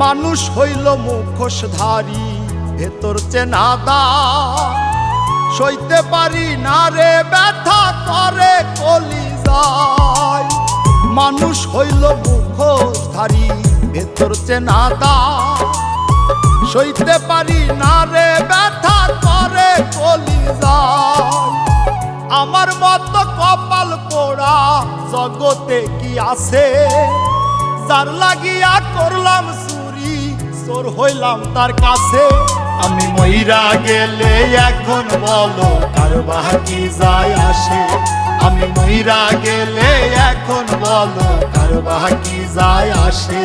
মানুষ হইল মুখোশধারী, ভেতর চেনাদা। সইতে পারি না রে ব্যথা করে কলিজায়। মানুষ হইল মুখোশধারী, ভেতর চেনাদা। সইতে পারি না রে ব্যথা করে কলিজায়। আমার মতো কপাল পোড়া জগতে কি আছে? যার লাগিয়া করলাম চুরি, চোর হইলাম তার কাছে। আমি মইরা গেলে এখন বলো কার বাকি যায় আসে? আমি মইরা গেলে এখন বলো কার বাকি যায় আসে?